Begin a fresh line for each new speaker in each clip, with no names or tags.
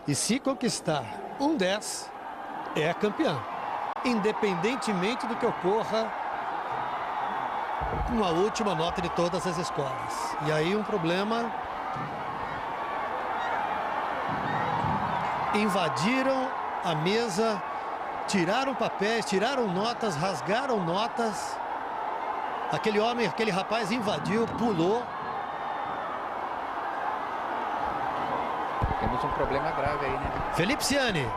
E se conquistar um 10, é campeão. Independentemente do que ocorra com a última nota de todas as escolas. E aí um problema... Invadiram a mesa, tiraram papéis, tiraram notas, rasgaram notas. Aquele homem, aquele rapaz invadiu, pulou.
Temos um problema grave aí, né?
Felipe Ciani.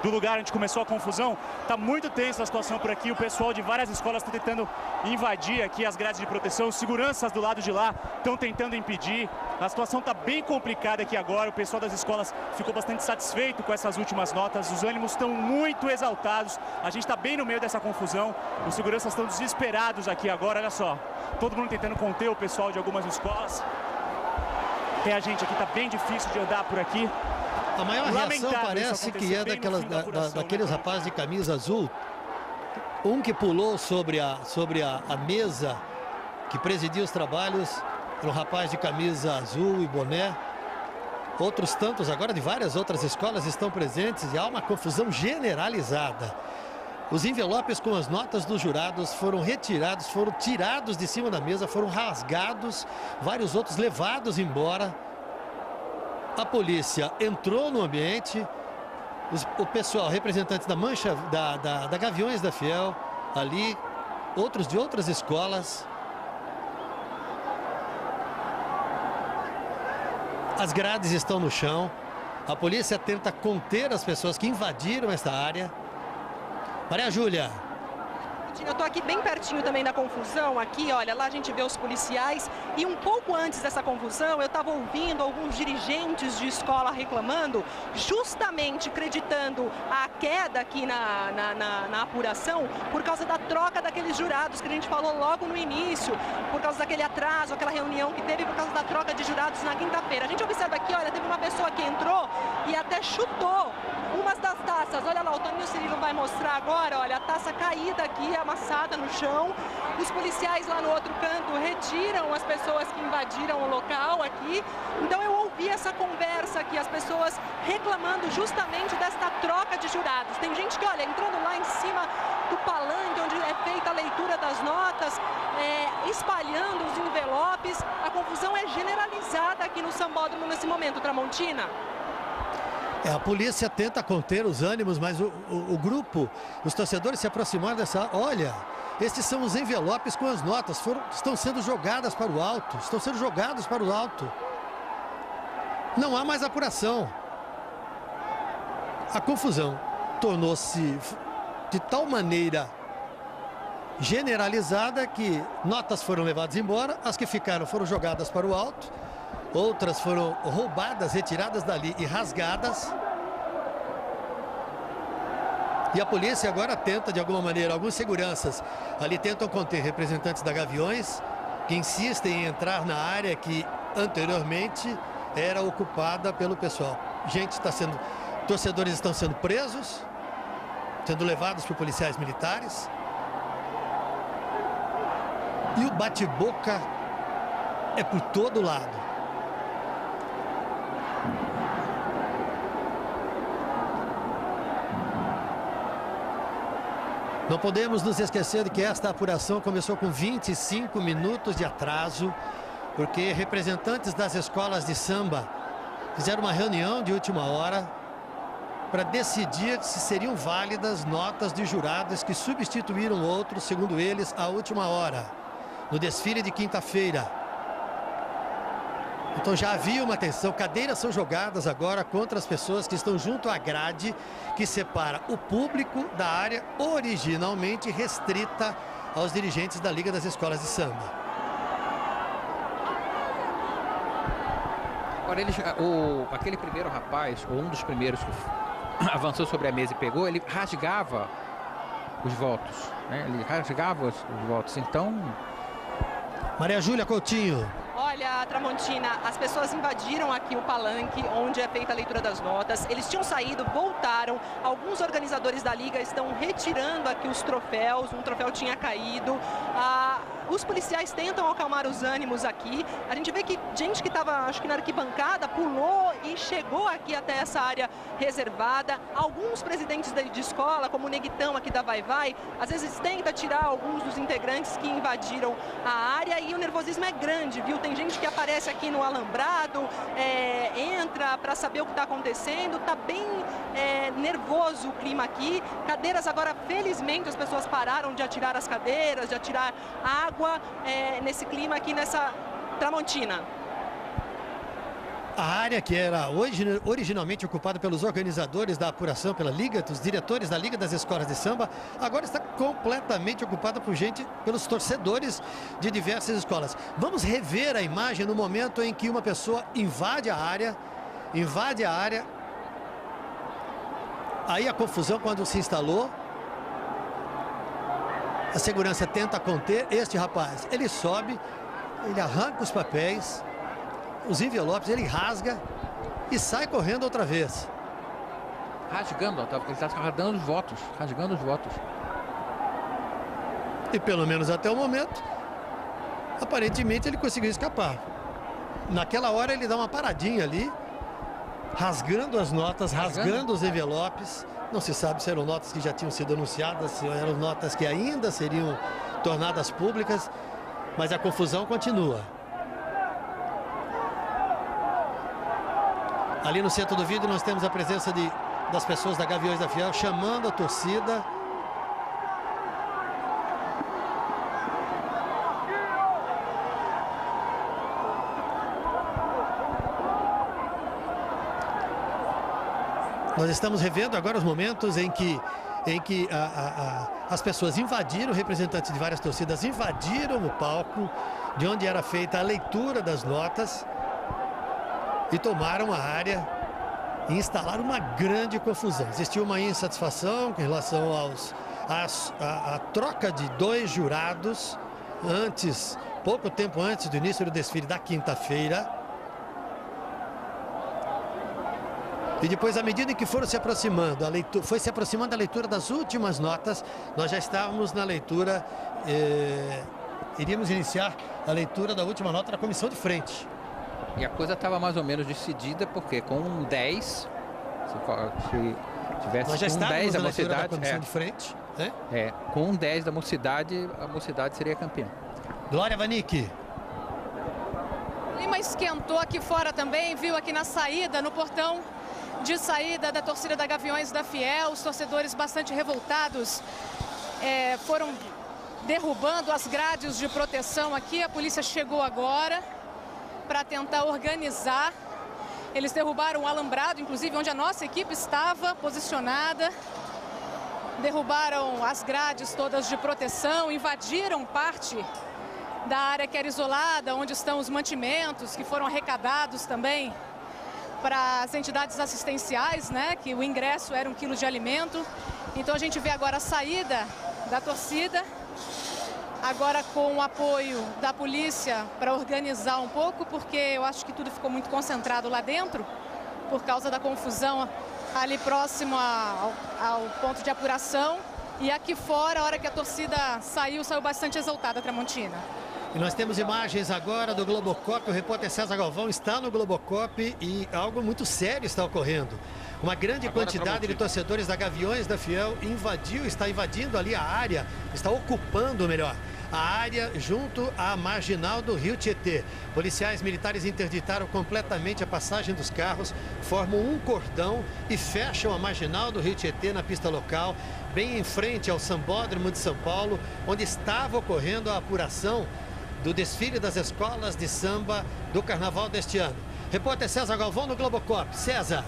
Do lugar onde começou a confusão, tá muito tensa a situação por aqui. O pessoal de várias escolas está tentando invadir aqui as grades de proteção. Os seguranças do lado de lá estão tentando impedir. A situação está bem complicada aqui agora. O pessoal das escolas ficou bastante satisfeito com essas últimas notas. Os ânimos estão muito exaltados. A gente está bem no meio dessa confusão. Os seguranças estão desesperados aqui agora. Olha só, todo mundo tentando conter o pessoal de algumas escolas. Até a gente aqui, está bem difícil de andar por aqui.
A maior reação parece que é daqueles rapazes de camisa azul. Um que pulou sobre a mesa que presidia os trabalhos, era um rapaz de camisa azul e boné. Outros tantos agora de várias outras escolas estão presentes e há uma confusão generalizada. Os envelopes com as notas dos jurados foram retirados, foram tirados de cima da mesa, foram rasgados, vários outros levados embora. A polícia entrou no ambiente, o pessoal, representantes da Mancha, da Gaviões da Fiel, ali, outros de outras escolas. As grades estão no chão, a polícia tenta conter as pessoas que invadiram esta área. Maria Júlia.
Eu estou aqui bem pertinho também da confusão, aqui, olha, lá a gente vê os policiais e um pouco antes dessa confusão eu estava ouvindo alguns dirigentes de escola reclamando, justamente acreditando a queda aqui na apuração por causa da troca daqueles jurados que a gente falou logo no início, por causa daquele atraso, aquela reunião que teve por causa da troca de jurados na quinta-feira. A gente observa aqui, olha, teve uma pessoa que entrou e até chutou umas das taças. Olha lá, o Toninho Cirilo vai mostrar agora, olha, a taça caída aqui, amassada no chão. Os policiais lá no outro canto retiram as pessoas que invadiram o local aqui. Então eu ouvi essa conversa aqui, as pessoas reclamando justamente desta troca de jurados. Tem gente que, olha, entrando lá em cima do palanque, onde é feita a leitura das notas, espalhando os envelopes. A confusão é generalizada aqui no Sambódromo nesse momento, Tramontina.
A polícia tenta conter os ânimos, mas o grupo, os torcedores se aproximaram dessa... Olha, esses são os envelopes com as notas, estão sendo jogadas para o alto, estão sendo jogados para o alto. Não há mais apuração. A confusão tornou-se de tal maneira generalizada que notas foram levadas embora, as que ficaram foram jogadas para o alto. Outras foram roubadas, retiradas dali e rasgadas. E a polícia agora tenta, de alguma maneira, alguns seguranças ali tentam conter representantes da Gaviões, que insistem em entrar na área que anteriormente era ocupada pelo pessoal. Torcedores estão sendo presos, sendo levados por policiais militares. E o bate-boca é por todo lado. Não podemos nos esquecer de que esta apuração começou com 25 minutos de atraso, porque representantes das escolas de samba fizeram uma reunião de última hora para decidir se seriam válidas notas de jurados que substituíram outros, segundo eles, à última hora, no desfile de quinta-feira. Então já havia uma tensão, cadeiras são jogadas agora contra as pessoas que estão junto à grade que separa o público da área originalmente restrita aos dirigentes da Liga das Escolas de Samba.
Agora, aquele primeiro rapaz, ou um dos primeiros que avançou sobre a mesa e pegou, ele rasgava os votos, né? Ele rasgava os votos, então...
Maria Júlia Coutinho.
Olha, Tramontina, as pessoas invadiram aqui o palanque onde é feita a leitura das notas. Eles tinham saído, voltaram. Alguns organizadores da Liga estão retirando aqui os troféus. Um troféu tinha caído. Os policiais tentam acalmar os ânimos aqui. A gente vê que gente que estava, acho que na arquibancada, pulou e chegou aqui até essa área reservada. Alguns presidentes de escola, como o Neguitão aqui da Vai Vai, às vezes tenta tirar alguns dos integrantes que invadiram a área e o nervosismo é grande, viu? Tem gente que aparece aqui no alambrado, entra para saber o que está acontecendo. Tá bem nervoso o clima aqui. Cadeiras agora, felizmente, as pessoas pararam de atirar as cadeiras, de atirar água nesse clima aqui, nessa Tramontina.
A área que era originalmente ocupada pelos organizadores da apuração, pela Liga, dos diretores da Liga das Escolas de Samba, agora está completamente ocupada pelos torcedores de diversas escolas. Vamos rever a imagem no momento em que uma pessoa invade a área. Aí a confusão quando se instalou. A segurança tenta conter este rapaz. Ele sobe, ele arranca os papéis, os envelopes, ele rasga e sai correndo outra vez.
Rasgando, ele está rasgando os votos,
E pelo menos até o momento, aparentemente ele conseguiu escapar. Naquela hora ele dá uma paradinha ali, rasgando as notas, rasgando os envelopes. Não se sabe se eram notas que já tinham sido anunciadas, se eram notas que ainda seriam tornadas públicas, mas a confusão continua. Ali no centro do vídeo nós temos a presença das pessoas da Gaviões da Fiel chamando a torcida. Nós estamos revendo agora os momentos em que as pessoas invadiram, representantes de várias torcidas invadiram o palco de onde era feita a leitura das notas e tomaram a área e instalaram uma grande confusão. Existiu uma insatisfação em relação à troca de 2 jurados pouco tempo antes do início do desfile da quinta-feira. E depois, à medida em que foram se aproximando, foi se aproximando a leitura das últimas notas, nós já estávamos na leitura, iríamos iniciar a leitura da última nota da comissão de frente.
E a coisa estava mais ou menos decidida, porque com 10, se tivesse
nós já
com 10
na
a mocidade,
da comissão de frente, né?
Com 10 da mocidade, a mocidade seria campeã.
Glória Vanik.
O clima esquentou aqui fora também, viu aqui na saída, no portão de saída da torcida da Gaviões da Fiel, os torcedores bastante revoltados foram derrubando as grades de proteção aqui. A polícia chegou agora para tentar organizar. Eles derrubaram o alambrado, inclusive onde a nossa equipe estava posicionada. Derrubaram as grades todas de proteção, invadiram parte da área que era isolada, onde estão os mantimentos que foram arrecadados também para as entidades assistenciais, né, que o ingresso era 1 quilo de alimento. Então a gente vê agora a saída da torcida, agora com o apoio da polícia para organizar um pouco, porque eu acho que tudo ficou muito concentrado lá dentro, por causa da confusão ali próximo ao ponto de apuração. E aqui fora, a hora que a torcida saiu bastante exaltada a Tramontina.
E nós temos imagens agora do Globocop. O repórter César Galvão está no Globocop e algo muito sério está ocorrendo. Uma grande quantidade de torcedores da Gaviões da Fiel está invadindo ali a área, está ocupando, melhor, a área junto à marginal do Rio Tietê. Policiais militares interditaram completamente a passagem dos carros, formam um cordão e fecham a marginal do Rio Tietê na pista local, bem em frente ao Sambódromo de São Paulo, onde estava ocorrendo a apuração do desfile das escolas de samba do carnaval deste ano. Repórter César Galvão no Globocop. César.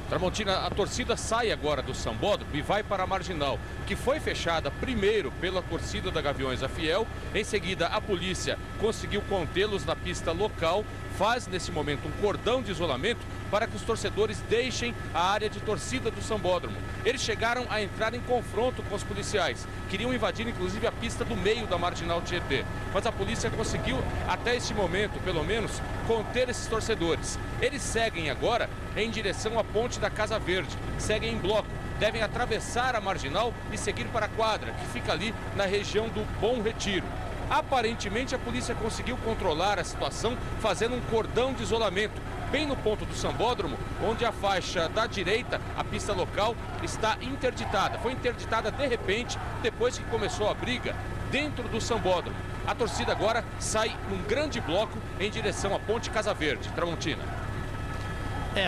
Tramontina, a torcida sai agora do Sambódromo e vai para a marginal, que foi fechada primeiro pela torcida da Gaviões da Fiel. Em seguida, a polícia conseguiu contê-los na pista local, faz nesse momento um cordão de isolamento para que os torcedores deixem a área de torcida do Sambódromo. Eles chegaram a entrar em confronto com os policiais, queriam invadir inclusive a pista do meio da marginal Tietê, mas a polícia conseguiu até esse momento, pelo menos, conter esses torcedores. Eles seguem agora em direção à ponte da Casa Verde, seguem em bloco, devem atravessar a marginal e seguir para a quadra, que fica ali na região do Bom Retiro. Aparentemente, a polícia conseguiu controlar a situação fazendo um cordão de isolamento bem no ponto do sambódromo, onde a faixa da direita, a pista local, está interditada. Foi interditada de repente, depois que começou a briga dentro do sambódromo. A torcida agora sai num grande bloco em direção à Ponte Casa Verde. Tramontina.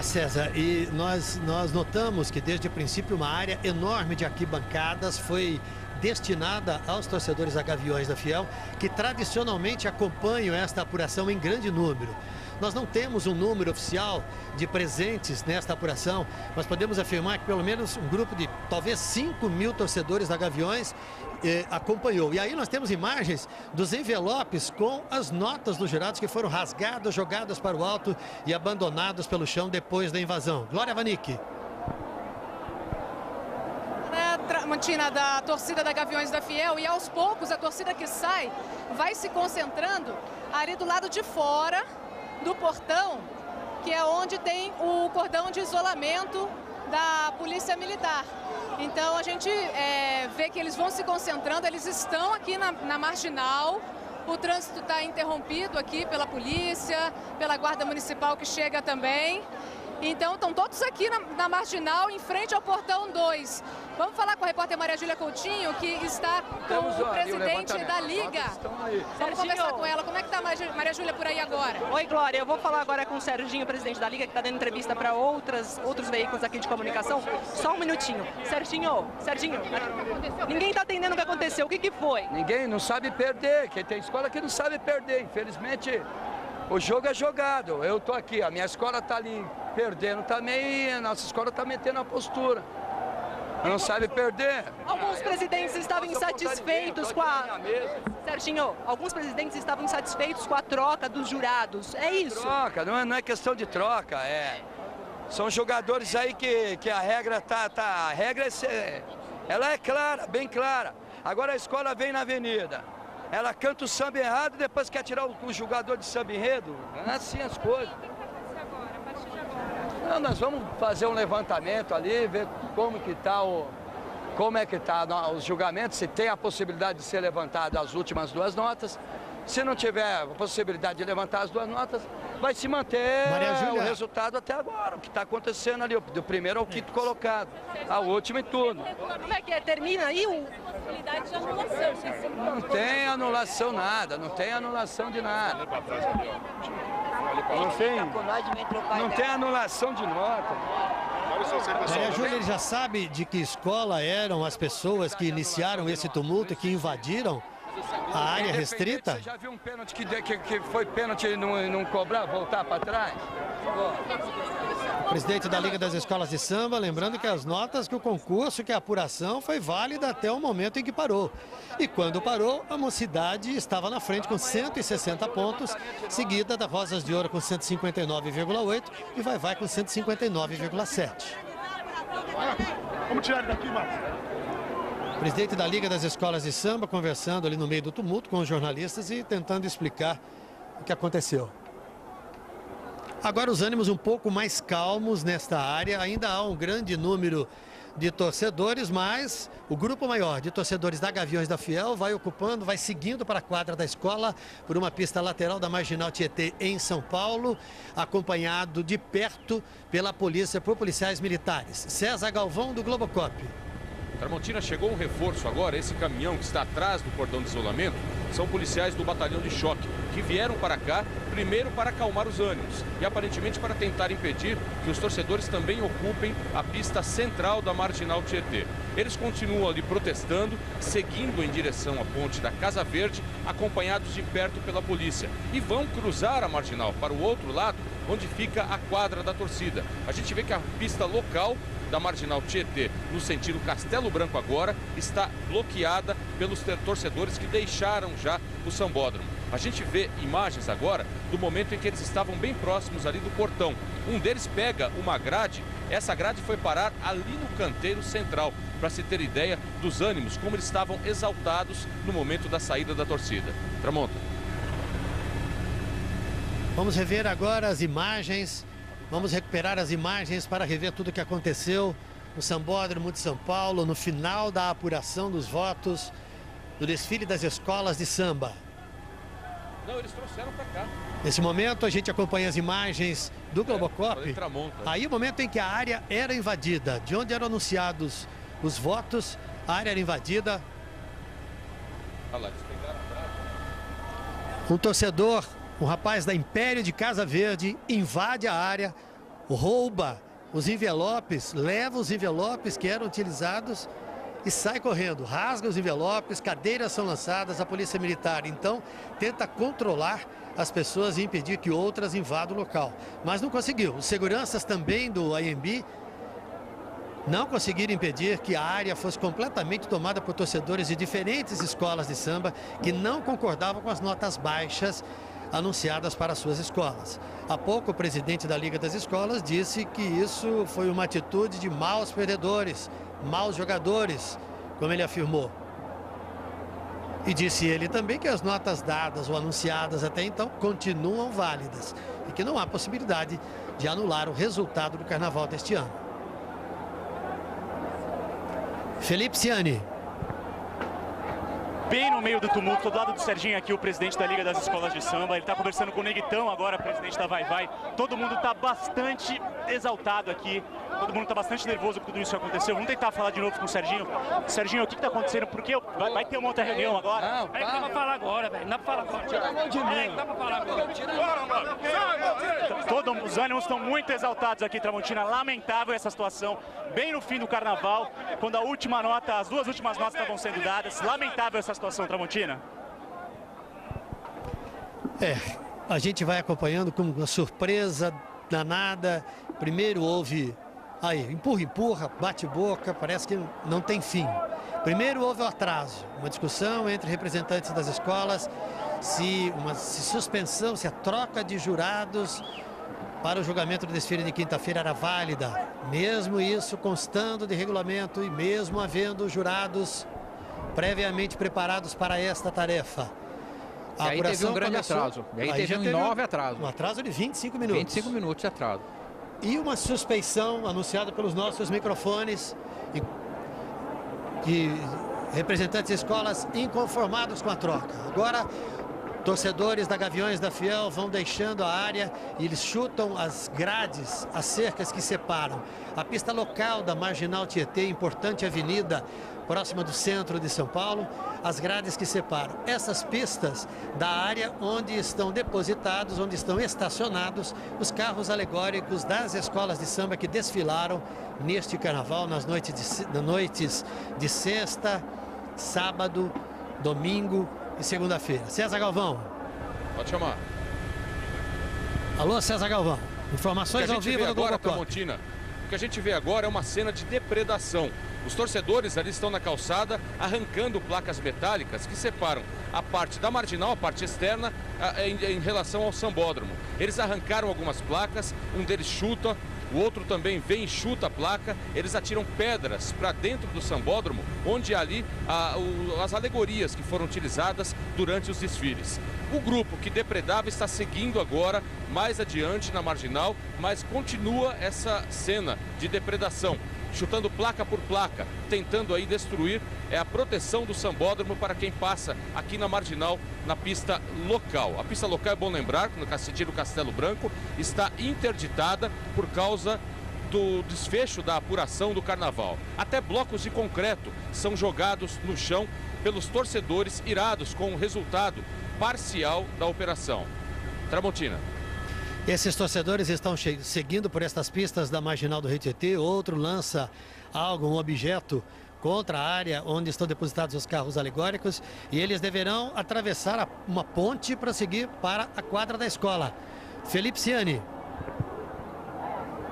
César, e nós notamos que desde o princípio uma área enorme de arquibancadas foi destinada aos torcedores da Gaviões da Fiel, que tradicionalmente acompanham esta apuração em grande número. Nós não temos um número oficial de presentes nesta apuração, mas podemos afirmar que pelo menos um grupo de talvez 5.000 torcedores da Gaviões acompanhou. E aí nós temos imagens dos envelopes com as notas dos jurados que foram rasgadas, jogadas para o alto e abandonados pelo chão depois da invasão. Glória Vanik.
Tramontina, da torcida da Gaviões da Fiel, e aos poucos a torcida que sai vai se concentrando ali do lado de fora do portão, que é onde tem o cordão de isolamento da Polícia Militar. Então a gente vê que eles vão se concentrando, eles estão aqui na Marginal, o trânsito está interrompido aqui pela polícia, pela Guarda Municipal que chega também. Então estão todos aqui na Marginal, em frente ao portão 2. Vamos falar com a repórter Maria Júlia Coutinho, que está com o presidente da Liga. Vamos conversar com ela. Como é que está Maria Júlia por aí agora?
Oi, Glória. Eu vou falar agora com o Serginho, presidente da Liga, que está dando entrevista para outros veículos aqui de comunicação. Só um minutinho. Serginho, ninguém está entendendo o que aconteceu. O que foi?
Ninguém não sabe perder. Quem tem escola que não sabe perder. Infelizmente, o jogo é jogado. Eu tô aqui, a minha escola tá ali perdendo também e a nossa escola tá metendo a postura. Não sabe perder.
Alguns presidentes estavam insatisfeitos com a... Serginho, alguns presidentes estavam insatisfeitos com a troca dos jurados. É isso?
Troca, não é questão de troca, São jogadores aí que a regra a regra ela é clara, bem clara. Agora a escola vem na avenida. Ela canta o samba errado e depois quer tirar o jogador de samba enredo. Não é assim as coisas. Não, nós vamos fazer um levantamento ali, ver como é que tá os julgamentos, se tem a possibilidade de ser levantado as últimas 2 notas. Se não tiver a possibilidade de levantar as 2 notas, vai se manter o resultado até agora, o que está acontecendo ali, do primeiro ao 5º colocado, ao último em turno.
Como é que é? Termina aí
possibilidade de anulação?
Não tem anulação nada, não tem anulação de nada. Não tem anulação de nota.
Maria Júlia, ele já sabe de que escola eram as pessoas que iniciaram esse tumulto, que invadiram a área restrita?
Você já viu um pênalti que foi pênalti e não cobrar, voltar para trás?
Presidente da Liga das Escolas de Samba, lembrando que as notas, que o concurso, que a apuração foi válida até o momento em que parou. E quando parou, a Mocidade estava na frente com 160 pontos, seguida da Rosas de Ouro com 159,8 e Vai com 159,7.
Vamos tirar ele daqui, Marcos.
Presidente da Liga das Escolas de Samba, conversando ali no meio do tumulto com os jornalistas e tentando explicar o que aconteceu. Agora os ânimos um pouco mais calmos nesta área, ainda há um grande número de torcedores, mas o grupo maior de torcedores da Gaviões da Fiel vai seguindo para a quadra da escola por uma pista lateral da Marginal Tietê em São Paulo, acompanhado de perto pela polícia, por policiais militares. César Galvão, do Globocop.
Tramontina, chegou um reforço agora. Esse caminhão que está atrás do cordão de isolamento são policiais do batalhão de choque, que vieram para cá, primeiro para acalmar os ânimos e aparentemente para tentar impedir que os torcedores também ocupem a pista central da Marginal Tietê. Eles continuam ali protestando, seguindo em direção à ponte da Casa Verde, acompanhados de perto pela polícia, e vão cruzar a Marginal para o outro lado, onde fica a quadra da torcida. A gente vê que a pista local da Marginal Tietê, no sentido Castelo Branco agora, está bloqueada pelos torcedores que deixaram já o sambódromo. A gente vê imagens agora do momento em que eles estavam bem próximos ali do portão. Um deles pega uma grade, essa grade foi parar ali no canteiro central, para se ter ideia dos ânimos, como eles estavam exaltados no momento da saída da torcida. Tramonta.
Vamos rever agora as imagens. Vamos recuperar as imagens para rever tudo o que aconteceu no Sambódromo de São Paulo, no final da apuração dos votos do desfile das escolas de samba.
Não, eles trouxeram para cá.
Nesse momento a gente acompanha as imagens do Globocop. Aí o momento em que a área era invadida, de onde eram anunciados os votos, a área era invadida.
Olha lá, eles pegaram atrás.
Um torcedor, um rapaz da Império de Casa Verde, invade a área, rouba os envelopes, leva os envelopes que eram utilizados e sai correndo, rasga os envelopes, cadeiras são lançadas, a polícia militar então tenta controlar as pessoas e impedir que outras invadam o local, mas não conseguiu. Os seguranças também do ANB não conseguiram impedir que a área fosse completamente tomada por torcedores de diferentes escolas de samba que não concordavam com as notas baixas anunciadas para suas escolas. Há pouco o presidente da Liga das Escolas disse que isso foi uma atitude de maus perdedores, maus jogadores, como ele afirmou. E disse ele também que as notas dadas ou anunciadas até então continuam válidas e que não há possibilidade de anular o resultado do carnaval deste ano. Felipe Ciani.
Bem no meio do tumulto, do lado do Serginho aqui, o presidente da Liga das Escolas de Samba. Ele está conversando com o Neguitão agora, presidente da Vai Vai. Todo mundo está bastante exaltado aqui. Todo mundo está bastante nervoso com tudo isso que aconteceu. Vamos tentar falar de novo com o Serginho. Serginho, o que está acontecendo? Porque vai ter uma outra reunião agora?
Não, não dá pra falar agora, velho. Não dá pra falar agora. Tira a mão de mim. Não dá pra falar agora.
Todos os ânimos estão muito exaltados aqui, Tramontina. Lamentável essa situação. Bem no fim do carnaval, quando a última nota, as duas últimas notas estavam sendo dadas. Lamentável essa situação, Tramontina.
A gente vai acompanhando com uma surpresa danada. Primeiro houve empurra, bate boca, parece que não tem fim. Primeiro houve o atraso, uma discussão entre representantes das escolas, se suspensão, se a troca de jurados para o julgamento do desfile de quinta-feira era válida. Mesmo isso constando de regulamento e mesmo havendo jurados previamente preparados para esta tarefa.
E aí teve um grande atraso. E aí teve um enorme atraso.
Um atraso de 25 minutos.
25 minutos de atraso.
E uma suspeição anunciada pelos nossos microfones de representantes de escolas inconformados com a troca. Agora, torcedores da Gaviões da Fiel vão deixando a área e eles chutam as grades, as cercas que separam a pista local da Marginal Tietê, importante avenida próxima do centro de São Paulo, as grades que separam essas pistas da área onde estão depositados, onde estão estacionados os carros alegóricos das escolas de samba que desfilaram neste carnaval nas noites de sexta, sábado, domingo e segunda-feira. César Galvão.
Pode chamar.
Alô, César Galvão. Informações ao vivo do Globocop.
O que a gente vê agora é uma cena de depredação. Os torcedores ali estão na calçada arrancando placas metálicas que separam a parte da marginal, a parte externa, em relação ao sambódromo. Eles arrancaram algumas placas, um deles chuta, o outro também vem e chuta a placa. Eles atiram pedras para dentro do sambódromo, onde ali as alegorias que foram utilizadas durante os desfiles. O grupo que depredava está seguindo agora mais adiante na marginal, mas continua essa cena de depredação, chutando placa por placa, tentando aí destruir a proteção do sambódromo para quem passa aqui na marginal, na pista local. A pista local, é bom lembrar, no sentido Castelo Branco, está interditada por causa do desfecho da apuração do carnaval. Até blocos de concreto são jogados no chão pelos torcedores irados com o resultado parcial da operação. Tramontina.
Esses torcedores estão seguindo por estas pistas da Marginal do Rio Tietê. Outro lança um objeto contra a área onde estão depositados os carros alegóricos. E eles deverão atravessar uma ponte para seguir para a quadra da escola. Felipe Ciani.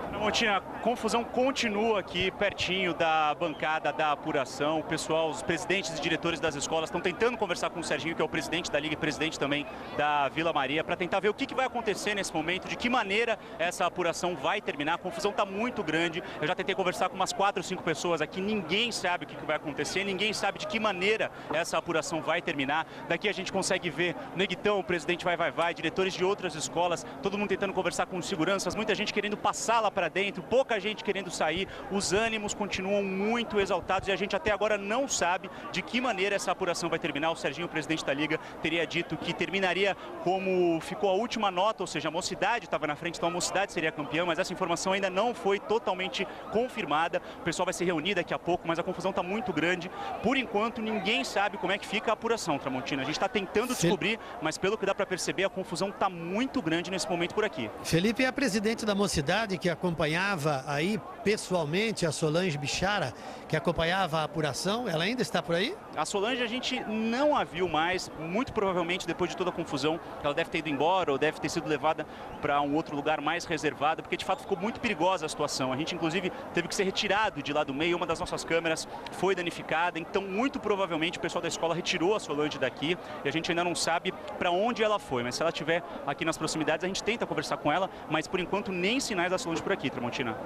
Tramontina, a confusão continua aqui pertinho da bancada da apuração. O pessoal, os presidentes e diretores das escolas estão tentando conversar com o Serginho, que é o presidente da Liga e presidente também da Vila Maria, para tentar ver o que vai acontecer nesse momento, de que maneira essa apuração vai terminar. A confusão está muito grande. Eu já tentei conversar com umas 4 ou 5 pessoas aqui. Ninguém sabe o que vai acontecer, ninguém sabe de que maneira essa apuração vai terminar. Daqui a gente consegue ver o Neguitão, o presidente Vai, diretores de outras escolas, todo mundo tentando conversar com os seguranças, muita gente querendo passar lá para dentro, pouca gente querendo sair, os ânimos continuam muito exaltados e a gente até agora não sabe de que maneira essa apuração vai terminar. O Serginho, o presidente da Liga, teria dito que terminaria como ficou a última nota, ou seja, a Mocidade estava na frente, então a Mocidade seria campeã, mas essa informação ainda não foi totalmente confirmada. O pessoal vai se reunir daqui a pouco, mas a confusão está muito grande. Por enquanto, ninguém sabe como é que fica a apuração, Tramontina. A gente está tentando descobrir, mas pelo que dá para perceber, a confusão está muito grande nesse momento por aqui.
Felipe é a presidente da Mocidade que acompanhava aí pessoalmente a Solange Bichara, que acompanhava a apuração. Ela ainda está por aí?
A Solange a gente não a viu mais, muito provavelmente depois de toda a confusão, ela deve ter ido embora ou deve ter sido levada para um outro lugar mais reservado, porque de fato ficou muito perigosa a situação. A gente inclusive teve que ser retirado de lá do meio, uma das nossas câmeras foi danificada, então muito provavelmente o pessoal da escola retirou a Solange daqui e a gente ainda não sabe para onde ela foi, mas se ela estiver aqui nas proximidades a gente tenta conversar com ela, mas por enquanto nem sinais da Solange por aqui, Tramontina.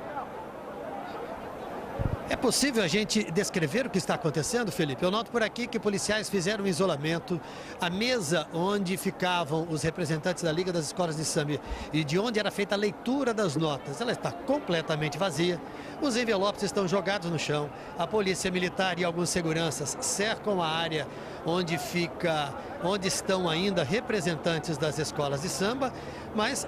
É possível a gente descrever o que está acontecendo, Felipe? Eu noto por aqui que policiais fizeram um isolamento. A mesa onde ficavam os representantes da Liga das Escolas de Samba e de onde era feita a leitura das notas, ela está completamente vazia. Os envelopes estão jogados no chão. A polícia militar e alguns seguranças cercam a área onde estão ainda representantes das escolas de samba, mas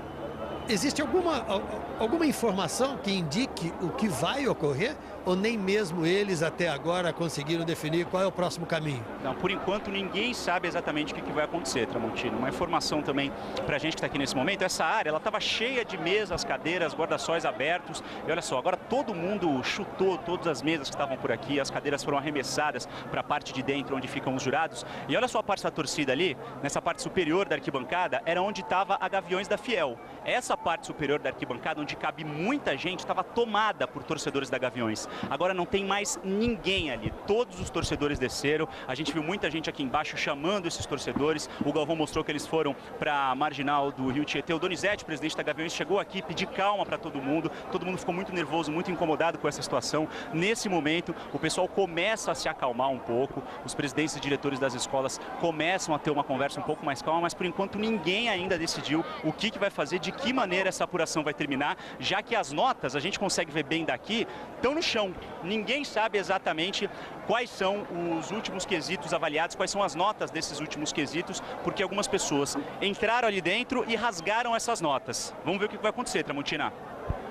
existe alguma informação que indique o que vai ocorrer? Ou nem mesmo eles até agora conseguiram definir qual é o próximo caminho?
Não, por enquanto ninguém sabe exatamente o que vai acontecer, Tramontina. Uma informação também pra gente que está aqui nesse momento, essa área ela estava cheia de mesas, cadeiras, guarda-sóis abertos. E olha só, agora todo mundo chutou todas as mesas que estavam por aqui, as cadeiras foram arremessadas para a parte de dentro onde ficam os jurados. E olha só a parte da torcida ali, nessa parte superior da arquibancada, era onde estava a Gaviões da Fiel. Essa parte superior da arquibancada, onde cabe muita gente, estava tomada por torcedores da Gaviões. Agora não tem mais ninguém ali, todos os torcedores desceram, a gente viu muita gente aqui embaixo chamando esses torcedores, o Galvão mostrou que eles foram para a marginal do Rio Tietê. O Donizete, presidente da Gaviões, chegou aqui pedir calma para todo mundo ficou muito nervoso, muito incomodado com essa situação. Nesse momento, o pessoal começa a se acalmar um pouco, os presidentes e diretores das escolas começam a ter uma conversa um pouco mais calma, mas por enquanto ninguém ainda decidiu o que vai fazer, de que maneira essa apuração vai terminar, já que as notas, a gente consegue ver bem daqui, estão no chão. Ninguém sabe exatamente quais são os últimos quesitos avaliados, quais são as notas desses últimos quesitos, porque algumas pessoas entraram ali dentro e rasgaram essas notas. Vamos ver o que vai acontecer, Tramontina.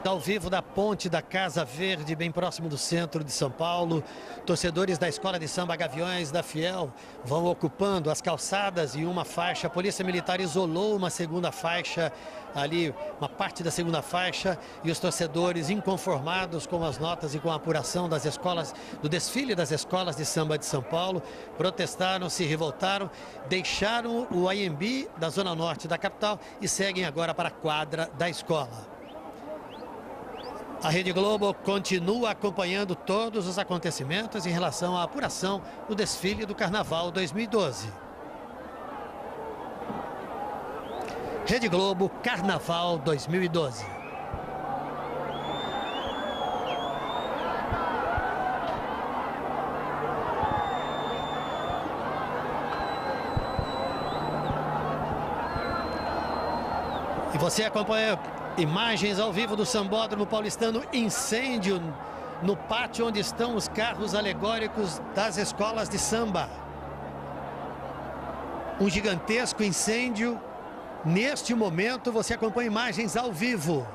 Ao vivo da ponte da Casa Verde, bem próximo do centro de São Paulo, torcedores da Escola de Samba Gaviões da Fiel vão ocupando as calçadas e uma faixa. A Polícia Militar isolou uma segunda faixa ali, uma parte da segunda faixa, e os torcedores inconformados com as notas e com a apuração das escolas, do desfile das escolas de samba de São Paulo, protestaram, se revoltaram, deixaram o AMB da zona norte da capital e seguem agora para a quadra da escola. A Rede Globo continua acompanhando todos os acontecimentos em relação à apuração do desfile do Carnaval 2012. Rede Globo, Carnaval 2012. E você acompanha imagens ao vivo do Sambódromo Paulistano, incêndio no pátio onde estão os carros alegóricos das escolas de samba. Um gigantesco incêndio. Neste momento você acompanha imagens ao vivo.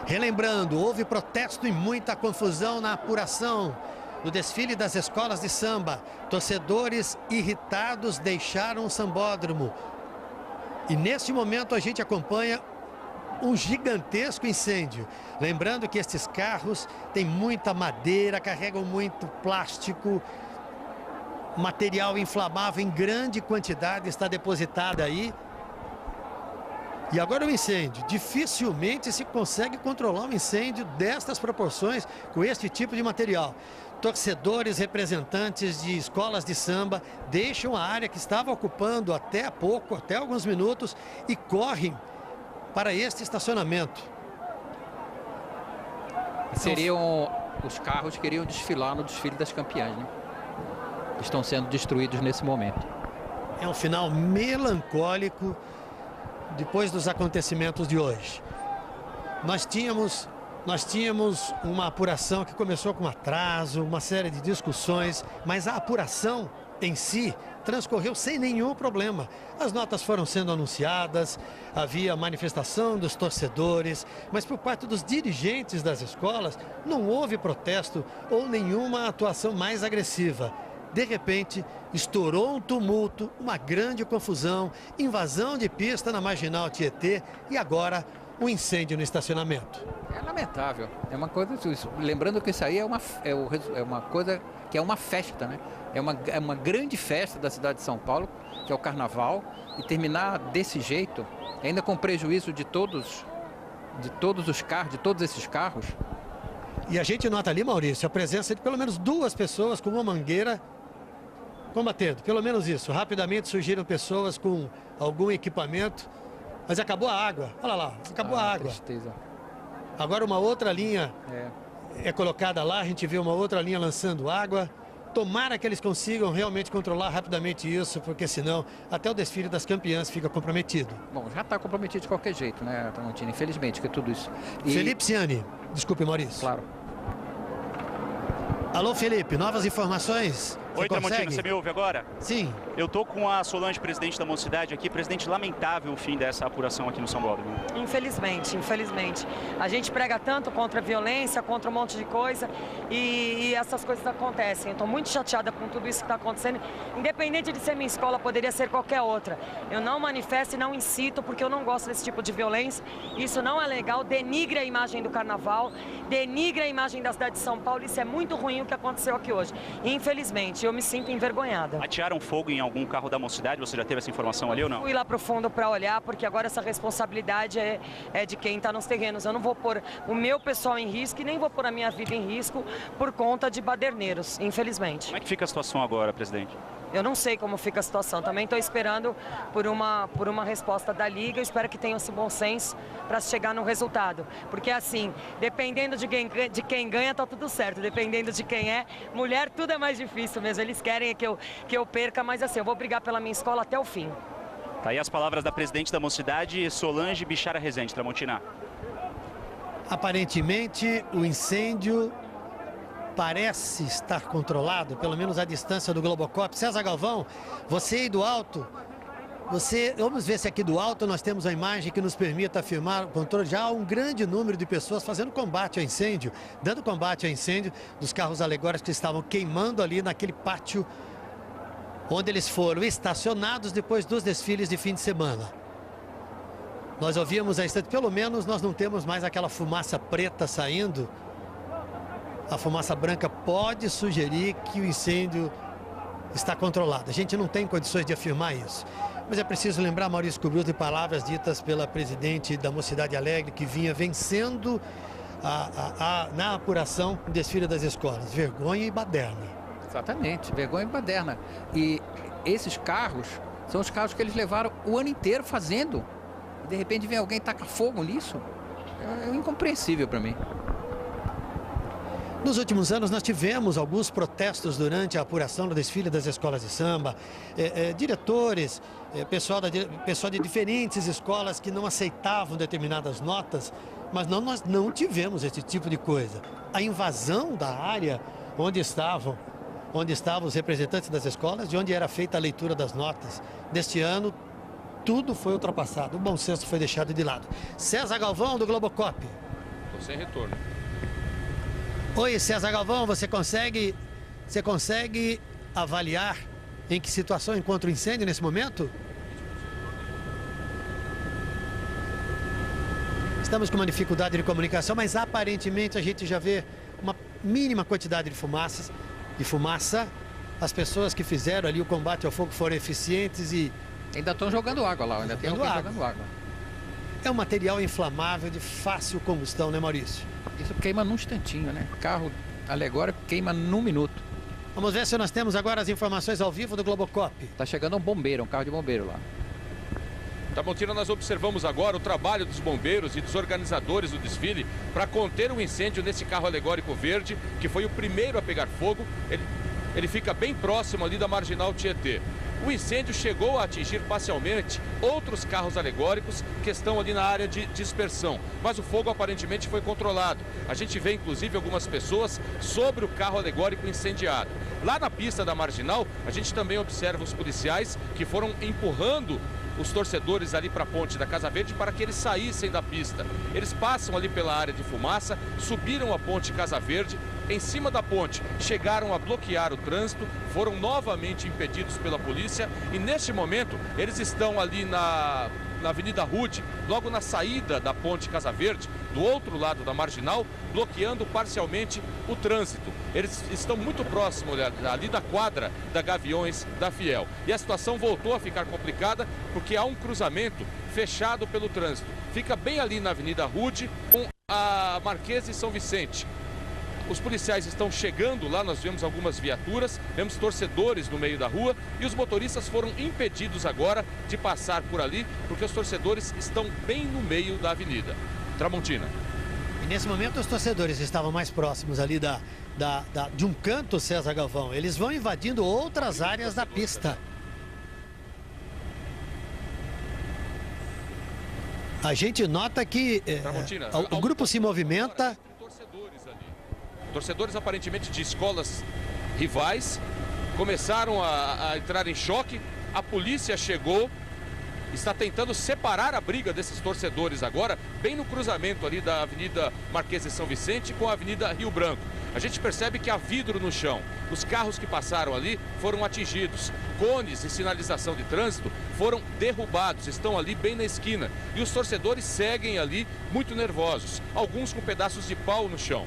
Relembrando, houve protesto e muita confusão na apuração do desfile das escolas de samba. Torcedores irritados deixaram o sambódromo. E neste momento a gente acompanha um gigantesco incêndio. Lembrando que estes carros têm muita madeira, carregam muito plástico, material inflamável em grande quantidade está depositado aí. E agora o incêndio. Dificilmente se consegue controlar um incêndio destas proporções com este tipo de material. Torcedores, representantes de escolas de samba deixam a área que estava ocupando até há pouco, até alguns minutos, e correm para este estacionamento.
Os carros que iriam desfilar no desfile das campeãs, né? Estão sendo destruídos nesse momento.
É um final melancólico depois dos acontecimentos de hoje. nós tínhamos uma apuração que começou com atraso, uma série de discussões, mas a apuração em si transcorreu sem nenhum problema. As notas foram sendo anunciadas, havia manifestação dos torcedores, mas por parte dos dirigentes das escolas não houve protesto ou nenhuma atuação mais agressiva. De repente, estourou um tumulto, uma grande confusão, invasão de pista na Marginal Tietê e agora um incêndio no estacionamento.
É lamentável. É uma coisa, lembrando que isso aí é uma coisa que é uma festa, né? É uma grande festa da cidade de São Paulo, que é o Carnaval, e terminar desse jeito, ainda com prejuízo de todos os carros, de todos esses carros.
E a gente nota ali, Maurício, a presença de pelo menos 2 pessoas com uma mangueira combatendo, pelo menos isso. Rapidamente surgiram pessoas com algum equipamento, mas acabou a água. Olha lá, acabou a água.
Tristeza.
Agora uma outra linha é colocada lá, a gente vê uma outra linha lançando água. Tomara que eles consigam realmente controlar rapidamente isso, porque senão até o desfile das campeãs fica comprometido.
Bom, já está comprometido de qualquer jeito, né, Tramontina? Infelizmente, que é tudo isso.
Felipe Ciani, desculpe, Maurício.
Claro.
Alô, Felipe, novas informações?
Oi, Tramontina, você me ouve agora?
Sim.
Eu tô com a Solange, presidente da Mocidade aqui. Presidente, lamentável o fim dessa apuração aqui no São Paulo.
Infelizmente, infelizmente. A gente prega tanto contra a violência, contra um monte de coisa e essas coisas acontecem. Eu tô muito chateada com tudo isso que está acontecendo. Independente de ser minha escola, poderia ser qualquer outra. Eu não manifesto e não incito porque eu não gosto desse tipo de violência. Isso não é legal, denigre a imagem do Carnaval, denigre a imagem da cidade de São Paulo. Isso é muito ruim o que aconteceu aqui hoje. Infelizmente, eu me sinto envergonhada.
Atearam fogo em algum carro da Mocidade? Você já teve essa informação ali ou não?
Fui lá pro fundo para olhar, porque agora essa responsabilidade é de quem está nos terrenos. Eu não vou pôr o meu pessoal em risco e nem vou pôr a minha vida em risco por conta de baderneiros, infelizmente.
Como é que fica a situação agora, presidente?
Eu não sei como fica a situação. Também estou esperando por uma resposta da Liga. Eu espero que tenham esse bom senso para chegar no resultado. Porque assim, dependendo de quem ganha, tá tudo certo. Dependendo de quem é mulher, tudo é mais difícil mesmo. Eles querem que eu perca, mas assim, eu vou brigar pela minha escola até o fim.
Tá aí as palavras da presidente da Mocidade, Solange Bichara Rezende. Tramontina.
Aparentemente, o incêndio parece estar controlado, pelo menos à distância do Globocop. César Galvão, você aí do alto, vamos ver se aqui do alto nós temos a imagem que nos permita afirmar o controle. Já há um grande número de pessoas fazendo combate ao incêndio, dando combate ao incêndio dos carros alegóricos que estavam queimando ali naquele pátio onde eles foram estacionados depois dos desfiles de fim de semana. Nós ouvíamos a instante, pelo menos nós não temos mais aquela fumaça preta saindo. A fumaça branca pode sugerir que o incêndio está controlado. A gente não tem condições de afirmar isso. Mas é preciso lembrar, Maurício Kubrus, de palavras ditas pela presidente da Mocidade Alegre, que vinha vencendo na apuração do desfile das escolas. Vergonha e baderna.
Exatamente, vergonha e baderna. E esses carros são os carros que eles levaram o ano inteiro fazendo. E de repente vem alguém e taca fogo nisso. É incompreensível para mim.
Nos últimos anos nós tivemos alguns protestos durante a apuração do desfile das escolas de samba, diretores, pessoal de diferentes escolas que não aceitavam determinadas notas, mas nós não tivemos esse tipo de coisa. A invasão da área onde estavam os representantes das escolas e onde era feita a leitura das notas. Neste ano, tudo foi ultrapassado, o bom senso foi deixado de lado. César Galvão, do Globocop.
Estou sem retorno.
Oi, César Galvão, você consegue avaliar em que situação encontra o incêndio nesse momento? Estamos com uma dificuldade de comunicação, mas aparentemente a gente já vê uma mínima quantidade de fumaça. As pessoas que fizeram ali o combate ao fogo foram eficientes e...
Ainda estão jogando água lá, ainda tem alguém jogando água.
É um material inflamável de fácil combustão, né, Maurício?
Isso queima num instantinho, né? Carro alegórico queima num minuto.
Vamos ver se nós temos agora as informações ao vivo do Globocop.
Tá chegando um carro de bombeiro lá.
Tramontina, nós observamos agora o trabalho dos bombeiros e dos organizadores do desfile para conter o incêndio nesse carro alegórico verde, que foi o primeiro a pegar fogo. Ele fica bem próximo ali da Marginal Tietê. o incêndio chegou a atingir parcialmente outros carros alegóricos que estão ali na área de dispersão. Mas o fogo aparentemente foi controlado. A gente vê inclusive algumas pessoas sobre o carro alegórico incendiado. Lá na pista da Marginal, a gente também observa os policiais que foram empurrando os torcedores ali para a ponte da Casa Verde para que eles saíssem da pista. Eles passam ali pela área de fumaça, subiram a ponte Casa Verde, em cima da ponte chegaram a bloquear o trânsito, foram novamente impedidos pela polícia e neste momento eles estão ali na Avenida Rude, logo na saída da ponte Casa Verde, do outro lado da Marginal, bloqueando parcialmente o trânsito. Eles estão muito próximos ali da quadra da Gaviões da Fiel. E a situação voltou a ficar complicada porque há um cruzamento fechado pelo trânsito. Fica bem ali na Avenida Rude com a Marquês de São Vicente. Os policiais estão chegando lá, nós vemos algumas viaturas, vemos torcedores no meio da rua e os motoristas foram impedidos agora de passar por ali porque os torcedores estão bem no meio da avenida. Tramontina.
E nesse momento os torcedores estavam mais próximos ali de um canto, César Galvão. Eles vão invadindo outras áreas da pista. A gente nota que o grupo se movimenta.
Torcedores aparentemente de escolas rivais começaram a entrar em choque. A polícia chegou, está tentando separar a briga desses torcedores agora, bem no cruzamento ali da Avenida Marquês de São Vicente com a Avenida Rio Branco. A gente percebe que há vidro no chão. Os carros que passaram ali foram atingidos. Cones e sinalização de trânsito foram derrubados, estão ali bem na esquina. E os torcedores seguem ali muito nervosos, alguns com pedaços de pau no chão.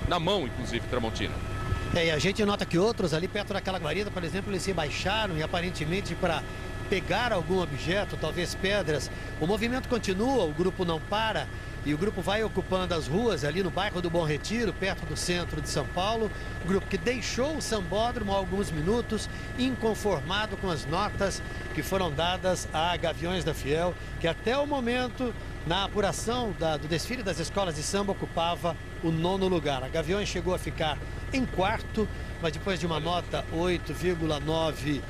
Na mão, inclusive, Tramontina.
E a gente nota que outros ali perto daquela guarida, por exemplo, eles se baixaram e aparentemente para pegar algum objeto, talvez pedras. O movimento continua, o grupo não para e o grupo vai ocupando as ruas ali no bairro do Bom Retiro, perto do centro de São Paulo. O grupo que deixou o Sambódromo há alguns minutos, inconformado com as notas que foram dadas a Gaviões da Fiel, que até o momento, na apuração do desfile das escolas de samba, ocupava o 9º lugar. A Gaviões chegou a ficar em 4º, mas depois de uma nota 8,9,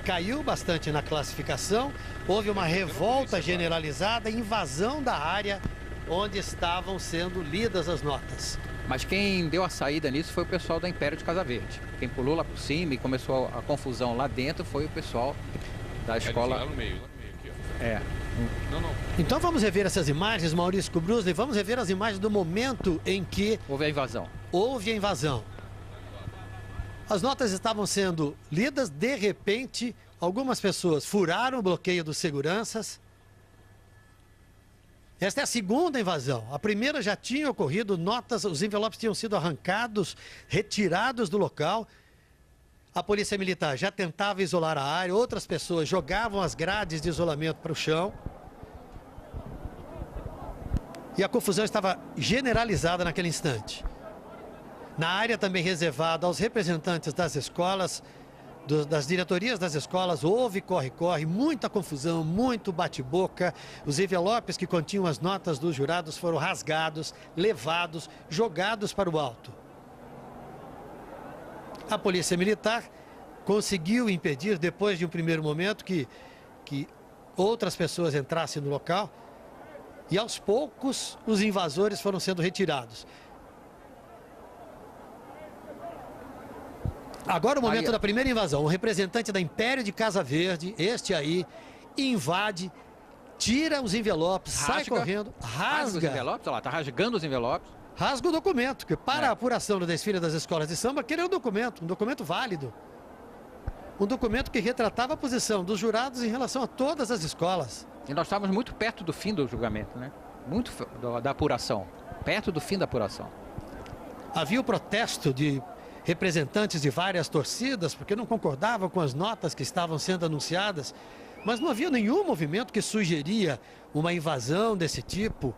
caiu bastante na classificação. Houve uma revolta generalizada, invasão da área onde estavam sendo lidas as notas.
Mas quem deu a saída nisso foi o pessoal da Império de Casa Verde. Quem pulou lá por cima e começou a confusão lá dentro foi o pessoal da escola.
Lá no meio aqui, ó. Não.
Então vamos rever essas imagens, Maurício Kubrusli, vamos rever as imagens do momento em que
houve a invasão.
As notas estavam sendo lidas, de repente, algumas pessoas furaram o bloqueio dos seguranças. Esta é a segunda invasão. A primeira já tinha ocorrido, notas, os envelopes tinham sido arrancados, retirados do local. A polícia militar já tentava isolar a área, outras pessoas jogavam as grades de isolamento para o chão. E a confusão estava generalizada naquele instante. Na área também reservada aos representantes das escolas, das diretorias das escolas, houve corre-corre, muita confusão, muito bate-boca. Os envelopes que continham as notas dos jurados foram rasgados, levados, jogados para o alto. A polícia militar conseguiu impedir, depois de um primeiro momento, que outras pessoas entrassem no local. E aos poucos os invasores foram sendo retirados. Agora o momento da primeira invasão. O representante da Império de Casa Verde, este aí, invade, tira os envelopes, sai correndo, rasga.
Os envelopes, olha lá, tá rasgando os envelopes.
Rasga o documento, que para a apuração do desfile das escolas de samba, aquele é um documento válido. Um documento que retratava a posição dos jurados em relação a todas as escolas.
E nós estávamos muito perto do fim do julgamento, né? Muito da apuração, perto do fim da apuração.
Havia o protesto de representantes de várias torcidas, porque não concordavam com as notas que estavam sendo anunciadas, mas não havia nenhum movimento que sugeria uma invasão desse tipo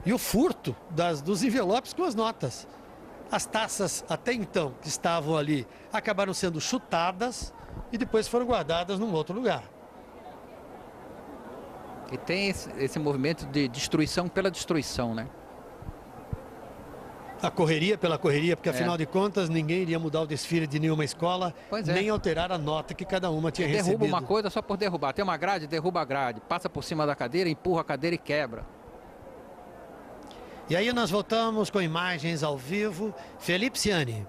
e o furto dos envelopes com as notas. As taças, até então, que estavam ali, acabaram sendo chutadas e depois foram guardadas num outro lugar.
E tem esse movimento de destruição pela destruição, né?
A correria pela correria, porque afinal de contas ninguém iria mudar o desfile de nenhuma escola, nem alterar a nota que cada uma tinha recebido.
Derruba uma coisa só por derrubar. Tem uma grade, derruba a grade, passa por cima da cadeira, empurra a cadeira e quebra.
E aí nós voltamos com imagens ao vivo. Felipe Ciani.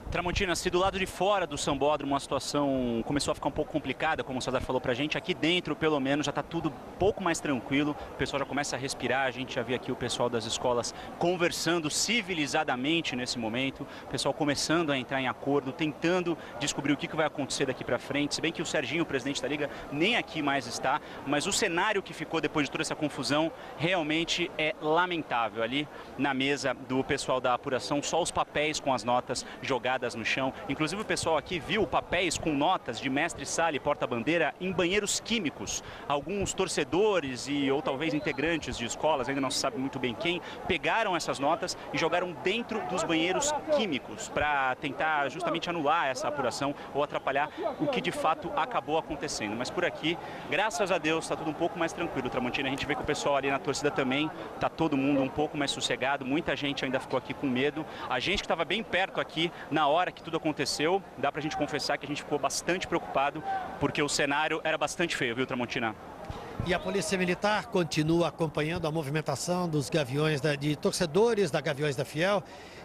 Tramontina, se do lado de fora do Sambódromo a situação começou a ficar um pouco complicada, como o César falou pra gente, aqui dentro, pelo menos, já tá tudo um pouco mais tranquilo. O pessoal já começa a respirar, a gente já vê aqui o pessoal das escolas conversando civilizadamente nesse momento. O pessoal começando a entrar em acordo, tentando descobrir o que vai acontecer daqui pra frente. Se bem que o Serginho, o presidente da Liga, nem aqui mais está, mas o cenário que ficou depois de toda essa confusão realmente é lamentável. Ali na mesa do pessoal da apuração, só os papéis com as notas jogadas no chão. Inclusive o pessoal aqui viu papéis com notas de mestre-sala e porta-bandeira em banheiros químicos. Alguns torcedores ou talvez integrantes de escolas, ainda não se sabe muito bem quem, pegaram essas notas e jogaram dentro dos banheiros químicos para tentar justamente anular essa apuração ou atrapalhar o que de fato acabou acontecendo. Mas por aqui, graças a Deus, está tudo um pouco mais tranquilo, Tramontina. A gente vê que o pessoal ali na torcida também, está todo mundo um pouco mais sossegado, muita gente ainda ficou aqui com medo. A gente que estava bem perto aqui, na hora que tudo aconteceu, dá pra gente confessar que a gente ficou bastante preocupado, porque o cenário era bastante feio, viu, Tramontina?
E a Polícia Militar continua acompanhando a movimentação dos gaviões, de torcedores da Gaviões da Fiel,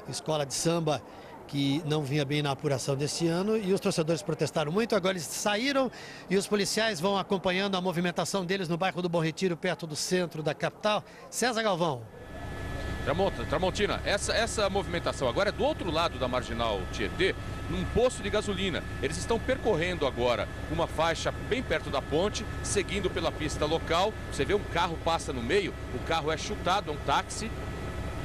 escola de samba que não vinha bem na apuração desse ano, e os torcedores protestaram muito. Agora eles saíram e os policiais vão acompanhando a movimentação deles no bairro do Bom Retiro, perto do centro da capital. César Galvão.
Tramontina, essa movimentação agora é do outro lado da Marginal Tietê, num posto de gasolina. Eles estão percorrendo agora uma faixa bem perto da ponte, seguindo pela pista local. Você vê um carro passa no meio, o carro é chutado, é um táxi.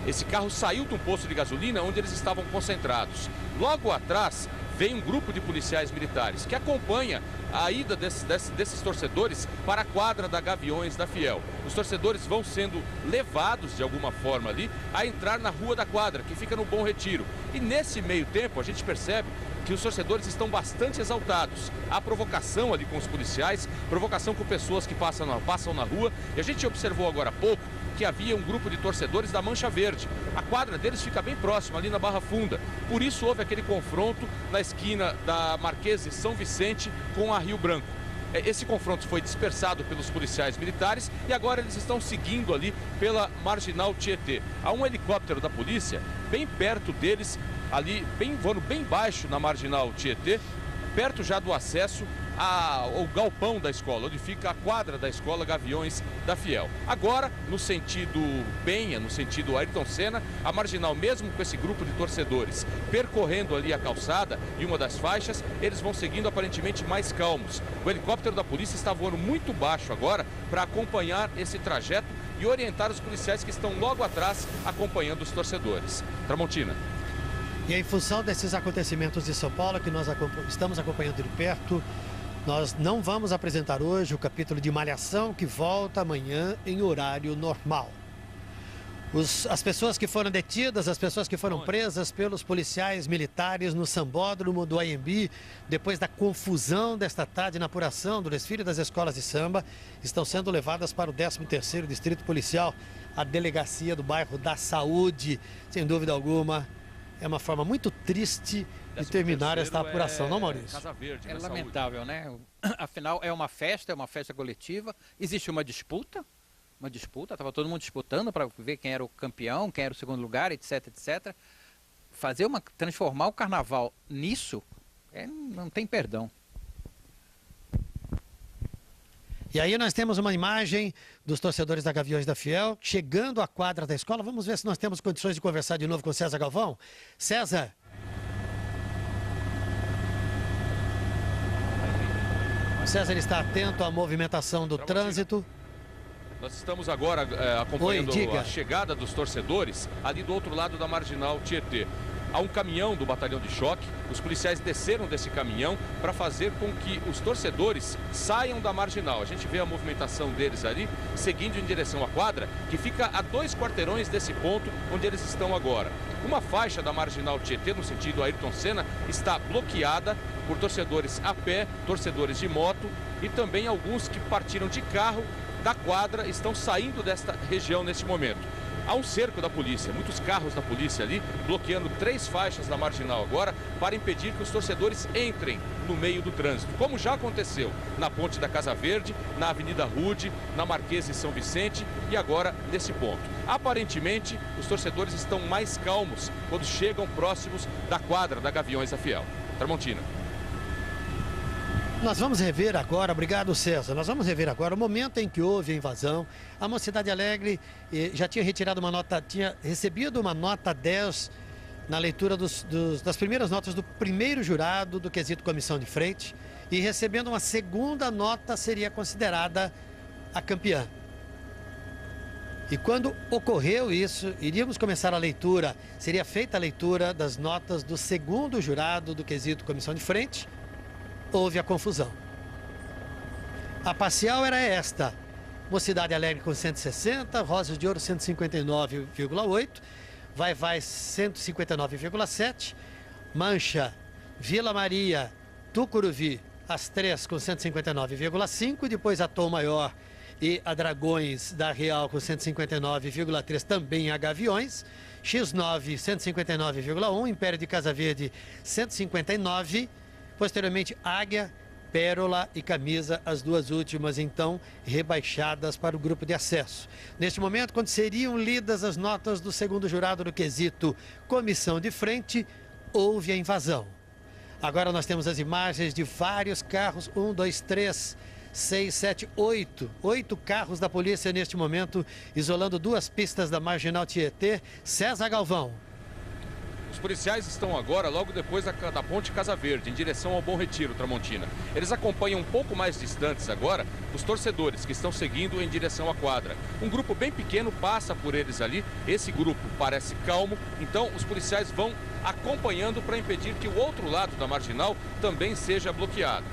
Esse carro saiu de um posto de gasolina onde eles estavam concentrados. Logo atrás vem um grupo de policiais militares que acompanha a ida desses torcedores para a quadra da Gaviões da Fiel. Os torcedores vão sendo levados de alguma forma ali a entrar na rua da quadra, que fica no Bom Retiro. E nesse meio tempo a gente percebe que os torcedores estão bastante exaltados. Há provocação ali com os policiais, provocação com pessoas que passam na rua. E a gente observou agora há pouco que havia um grupo de torcedores da Mancha Verde. A quadra deles fica bem próxima, ali na Barra Funda. Por isso houve aquele confronto na esquina da Marquesa e São Vicente com a Rio Branco. Esse confronto foi dispersado pelos policiais militares e agora eles estão seguindo ali pela Marginal Tietê. Há um helicóptero da polícia bem perto deles, ali voando bem baixo na Marginal Tietê, perto já do acesso ao galpão da escola, onde fica a quadra da escola Gaviões da Fiel. Agora, no sentido Penha, no sentido Ayrton Senna, a Marginal, mesmo com esse grupo de torcedores percorrendo ali a calçada e uma das faixas, eles vão seguindo aparentemente mais calmos. O helicóptero da polícia está voando muito baixo agora para acompanhar esse trajeto e orientar os policiais que estão logo atrás acompanhando os torcedores. Tramontina.
E em função desses acontecimentos de São Paulo que nós estamos acompanhando de perto, nós não vamos apresentar hoje o capítulo de Malhação, que volta amanhã em horário normal. As pessoas que foram detidas, as pessoas que foram presas pelos policiais militares no Sambódromo do AMB, depois da confusão desta tarde na apuração do desfile das escolas de samba, estão sendo levadas para o 13º Distrito Policial, a delegacia do bairro da Saúde. Sem dúvida alguma, é uma forma muito triste de terminar esta apuração, não, Maurício?
É lamentável, né? Afinal, é uma festa coletiva, existe uma disputa, estava todo mundo disputando para ver quem era o campeão, quem era o segundo lugar, etc, etc. Transformar o carnaval nisso, não tem perdão.
E aí nós temos uma imagem dos torcedores da Gaviões da Fiel chegando à quadra da escola. Vamos ver se nós temos condições de conversar de novo com o César Galvão. César. O César está atento à movimentação do trânsito.
Nós estamos agora acompanhando a chegada dos torcedores ali do outro lado da Marginal Tietê. Há um caminhão do batalhão de choque, os policiais desceram desse caminhão para fazer com que os torcedores saiam da Marginal. A gente vê a movimentação deles ali, seguindo em direção à quadra, que fica a 2 quarteirões desse ponto onde eles estão agora. Uma faixa da Marginal Tietê, no sentido Ayrton Senna, está bloqueada por torcedores a pé, torcedores de moto e também alguns que partiram de carro da quadra estão saindo desta região neste momento. há um cerco da polícia, muitos carros da polícia ali, bloqueando 3 faixas da Marginal agora, para impedir que os torcedores entrem no meio do trânsito, como já aconteceu na Ponte da Casa Verde, na Avenida Rude, na Marquesa e São Vicente e agora nesse ponto. Aparentemente, os torcedores estão mais calmos quando chegam próximos da quadra da Gaviões da Fiel. Tramontina.
Nós vamos rever agora, obrigado César, nós vamos rever agora o momento em que houve a invasão. A Mocidade Alegre já tinha retirado uma nota, tinha recebido uma nota 10 na leitura das primeiras notas do primeiro jurado do quesito comissão de frente, e recebendo uma segunda nota seria considerada a campeã. E quando ocorreu isso, iríamos começar a leitura, seria feita a leitura das notas do segundo jurado do quesito comissão de frente. Houve a confusão. A parcial era esta: Mocidade Alegre com 160, Rosas de Ouro 159,8, Vai-Vai 159,7, Mancha, Vila Maria, Tucuruvi, as 3 com 159,5, depois a Tom Maior e a Dragões da Real com 159,3, também a Gaviões, X9 159,1, Império de Casa Verde 159, posteriormente Águia, Pérola e Camisa, as duas últimas então rebaixadas para o grupo de acesso. Neste momento, quando seriam lidas as notas do segundo jurado do quesito comissão de frente, houve a invasão. Agora nós temos as imagens de vários carros, 1, 2, 3, 6, 7, 8. 8 carros da polícia neste momento, isolando 2 pistas da Marginal Tietê. César Galvão.
Os policiais estão agora logo depois da Ponte Casa Verde, em direção ao Bom Retiro, Tramontina. Eles acompanham um pouco mais distantes agora os torcedores que estão seguindo em direção à quadra. Um grupo bem pequeno passa por eles ali, esse grupo parece calmo, então os policiais vão acompanhando para impedir que o outro lado da Marginal também seja bloqueado.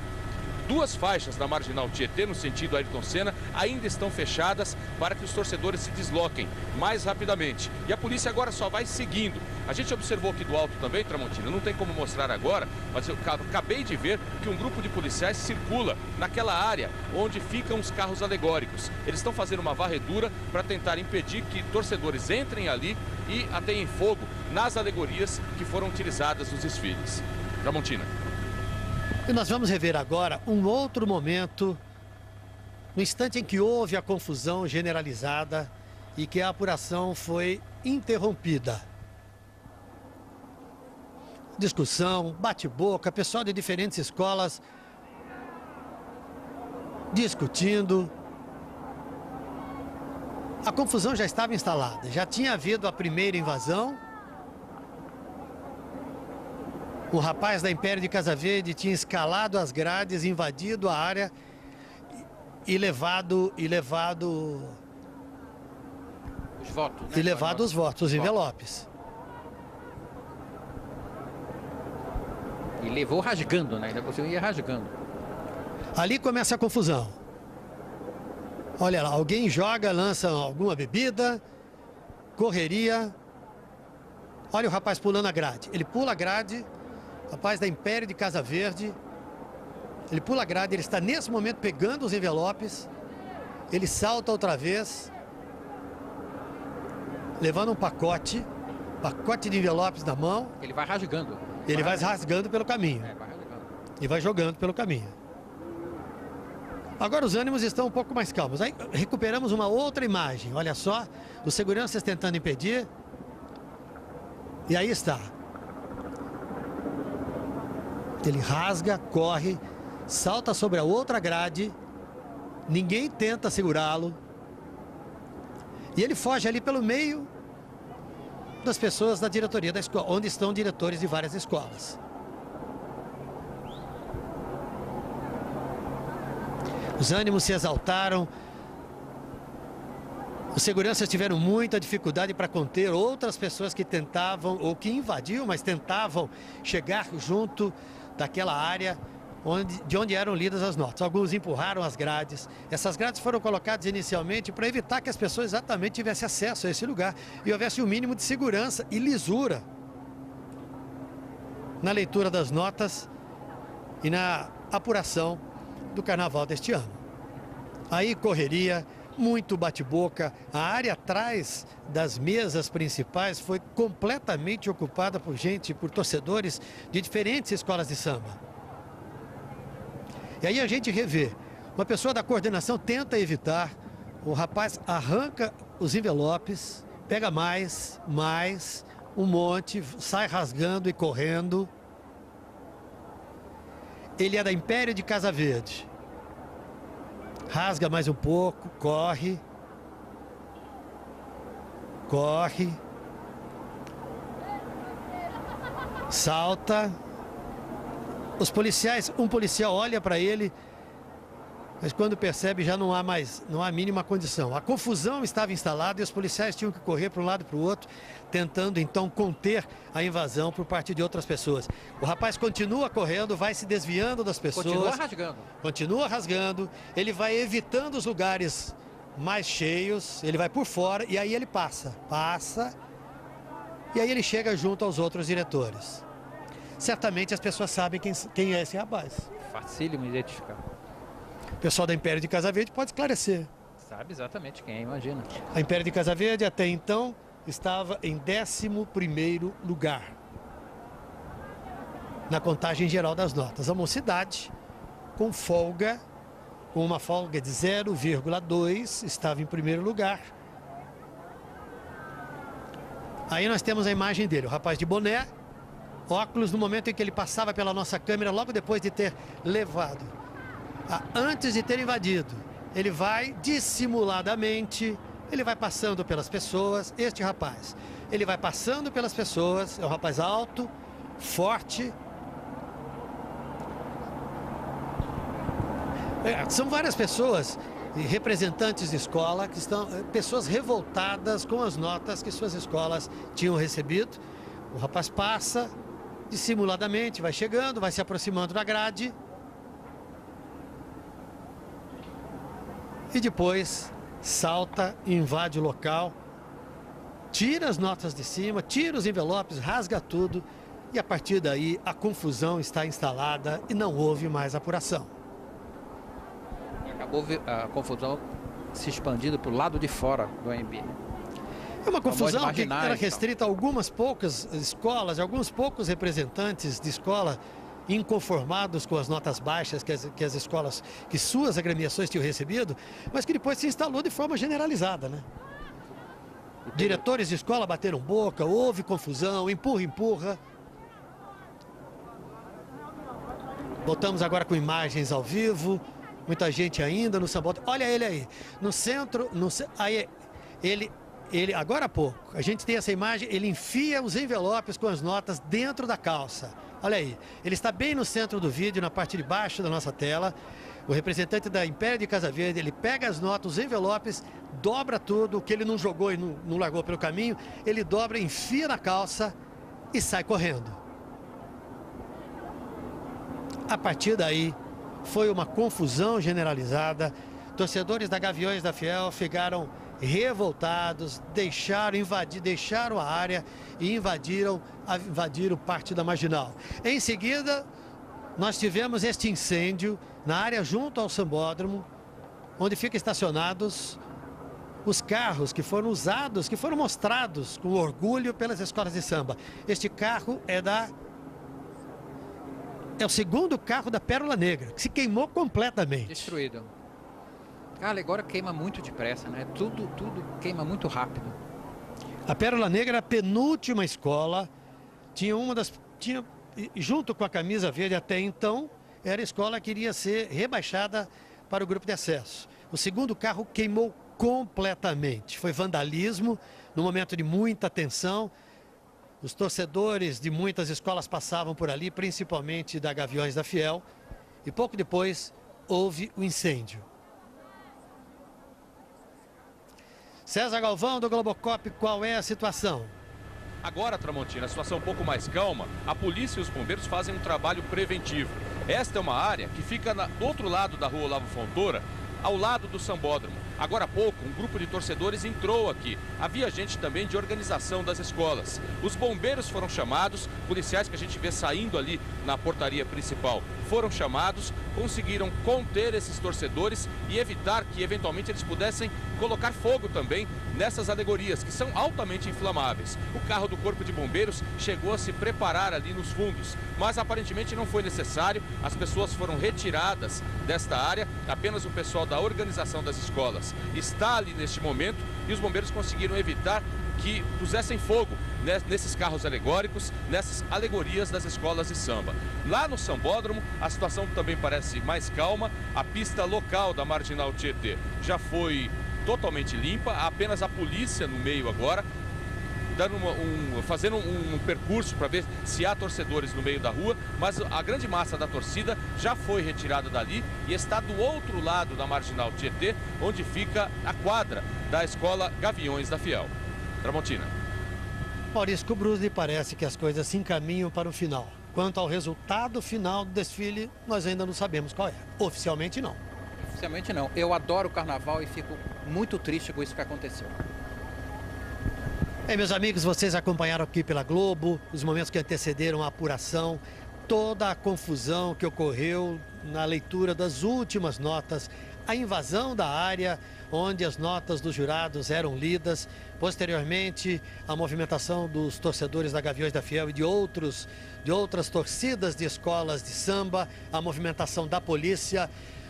2 faixas da Marginal Tietê, no sentido Ayrton Senna, ainda estão fechadas para que os torcedores se desloquem mais rapidamente. E a polícia agora só vai seguindo. A gente observou aqui do alto também, Tramontina, não tem como mostrar agora, mas eu acabei de ver que um grupo de policiais circula naquela área onde ficam os carros alegóricos. Eles estão fazendo uma varredura para tentar impedir que torcedores entrem ali e ateiem fogo nas alegorias que foram utilizadas nos desfiles. Tramontina.
E nós vamos rever agora um outro momento, no instante em que houve a confusão generalizada e que a apuração foi interrompida. Discussão, bate-boca, pessoal de diferentes escolas discutindo. A confusão já estava instalada, já tinha havido a primeira invasão. O rapaz da Império de Casa Verde tinha escalado as grades, invadido a área e levado
os votos, né?
E levado os votos, os envelopes.
E levou rasgando, né? Ainda você ia rasgando.
Ali começa a confusão. Olha lá, alguém joga, lança alguma bebida, correria. Olha o rapaz pulando a grade. Ele pula a grade. Rapaz da Império de Casa Verde, ele pula a grade, ele está nesse momento pegando os envelopes, ele salta outra vez, levando um pacote de envelopes na mão.
Ele vai rasgando.
Ele vai rasgando pelo caminho.
Vai rasgando.
E vai jogando pelo caminho. Agora os ânimos estão um pouco mais calmos. Aí recuperamos uma outra imagem, olha só, os seguranças tentando impedir. E aí está. Ele rasga, corre, salta sobre a outra grade, ninguém tenta segurá-lo. E ele foge ali pelo meio das pessoas da diretoria da escola, onde estão diretores de várias escolas. Os ânimos se exaltaram. Os seguranças tiveram muita dificuldade para conter outras pessoas que tentavam, ou que invadiam, mas tentavam chegar junto daquela área de onde eram lidas as notas. Alguns empurraram as grades. Essas grades foram colocadas inicialmente para evitar que as pessoas exatamente tivessem acesso a esse lugar e houvesse um mínimo de segurança e lisura na leitura das notas e na apuração do carnaval deste ano. Aí correria, muito bate-boca. A área atrás das mesas principais foi completamente ocupada por gente, por torcedores de diferentes escolas de samba. E aí a gente revê. Uma pessoa da coordenação tenta evitar. O rapaz arranca os envelopes, pega mais, um monte, sai rasgando e correndo. Ele é da Império de Casa Verde. Rasga mais um pouco, corre. Salta. Os policiais, um policial olha para ele, mas quando percebe já não há a mínima condição. A confusão estava instalada e os policiais tinham que correr para um lado e para o outro, tentando então conter a invasão por parte de outras pessoas. O rapaz continua correndo, vai se desviando das pessoas. Continua rasgando. Ele vai evitando os lugares mais cheios, ele vai por fora e aí ele passa. E aí ele chega junto aos outros diretores. Certamente as pessoas sabem quem é esse rapaz.
Facílimo identificar.
O pessoal da Império de Casa Verde pode esclarecer.
Sabe exatamente quem é, imagina.
A Império de Casa Verde até então estava em 11º lugar na contagem geral das notas. A Mocidade, com uma folga de 0,2, estava em primeiro lugar. Aí nós temos a imagem dele, o rapaz de boné, óculos, no momento em que ele passava pela nossa câmera, logo depois de ter levado. Antes de ter invadido, ele vai dissimuladamente, ele vai passando pelas pessoas, este rapaz, ele vai passando pelas pessoas, é um rapaz alto, forte. São várias pessoas, representantes de escola, que estão, pessoas revoltadas com as notas que suas escolas tinham recebido. O rapaz passa dissimuladamente, vai chegando, vai se aproximando da grade. E depois salta, invade o local, tira as notas de cima, tira os envelopes, rasga tudo. E a partir daí a confusão está instalada e não houve mais apuração.
Acabou a confusão se expandindo para o lado de fora do AMB.
É uma confusão que era restrita a algumas poucas escolas, alguns poucos representantes de escola inconformados com as notas baixas que as escolas, que suas agremiações tinham recebido, mas que depois se instalou de forma generalizada, né? Diretores de escola bateram boca, houve confusão, empurra. Voltamos agora com imagens ao vivo, muita gente ainda no sambódromo. Olha ele aí, no centro, aí ele, agora há pouco, a gente tem essa imagem, ele enfia os envelopes com as notas dentro da calça. Olha aí, ele está bem no centro do vídeo, na parte de baixo da nossa tela. O representante da Império de Casa Verde, ele pega as notas, os envelopes, dobra tudo, o que ele não jogou e não largou pelo caminho, ele dobra, enfia na calça e sai correndo. A partir daí, foi uma confusão generalizada. Torcedores da Gaviões da Fiel ficaram revoltados, deixaram a área e invadiram parte da Marginal. Em seguida, nós tivemos este incêndio na área junto ao sambódromo, onde ficam estacionados os carros que foram usados, que foram mostrados com orgulho pelas escolas de samba. Este carro é o segundo carro da Pérola Negra, que se queimou completamente.
Destruído. Cara, agora queima muito depressa, né? Tudo queima muito rápido.
A Pérola Negra era a penúltima escola, tinha junto com a Camisa Verde até então, era a escola que iria ser rebaixada para o grupo de acesso. O segundo carro queimou completamente, foi vandalismo, no momento de muita tensão. Os torcedores de muitas escolas passavam por ali, principalmente da Gaviões da Fiel, e pouco depois houve o incêndio. César Galvão, do Globocop, qual é a situação?
Agora, Tramontina, a situação um pouco mais calma, a polícia e os bombeiros fazem um trabalho preventivo. Esta é uma área que fica do outro lado da rua Olavo Fontoura, ao lado do sambódromo. Agora há pouco, um grupo de torcedores entrou aqui. Havia gente também de organização das escolas. Os bombeiros foram chamados, policiais que a gente vê saindo ali na portaria principal foram chamados, conseguiram conter esses torcedores e evitar que eventualmente eles pudessem colocar fogo também nessas alegorias, que são altamente inflamáveis. O carro do Corpo de Bombeiros chegou a se preparar ali nos fundos, mas aparentemente não foi necessário. As pessoas foram retiradas desta área, apenas o pessoal da organização das escolas está ali neste momento e os bombeiros conseguiram evitar que pusessem fogo nesses carros alegóricos, nessas alegorias das escolas de samba. Lá no Sambódromo, a situação também parece mais calma. A pista local da Marginal Tietê já foi totalmente limpa, há apenas a polícia no meio agora, dando fazendo um percurso para ver se há torcedores no meio da rua, mas a grande massa da torcida já foi retirada dali e está do outro lado da Marginal Tietê, onde fica a quadra da Escola Gaviões da Fiel. Tramontina.
Maurício Kubrusli, parece que as coisas se encaminham para o final. Quanto ao resultado final do desfile, nós ainda não sabemos qual é. Oficialmente não.
Oficialmente não. Eu adoro o carnaval e fico muito triste com isso que aconteceu.
Meus amigos, vocês acompanharam aqui pela Globo os momentos que antecederam a apuração, toda a confusão que ocorreu na leitura das últimas notas, a invasão da área onde as notas dos jurados eram lidas, posteriormente a movimentação dos torcedores da Gaviões da Fiel e de outras torcidas de escolas de samba, a movimentação da polícia.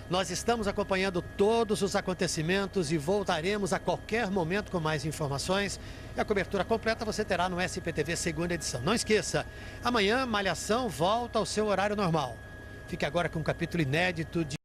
Nós estamos acompanhando todos os acontecimentos e voltaremos a qualquer momento com mais informações. E a cobertura completa você terá no SPTV segunda edição. Não esqueça, amanhã Malhação volta ao seu horário normal. Fique agora com um capítulo inédito de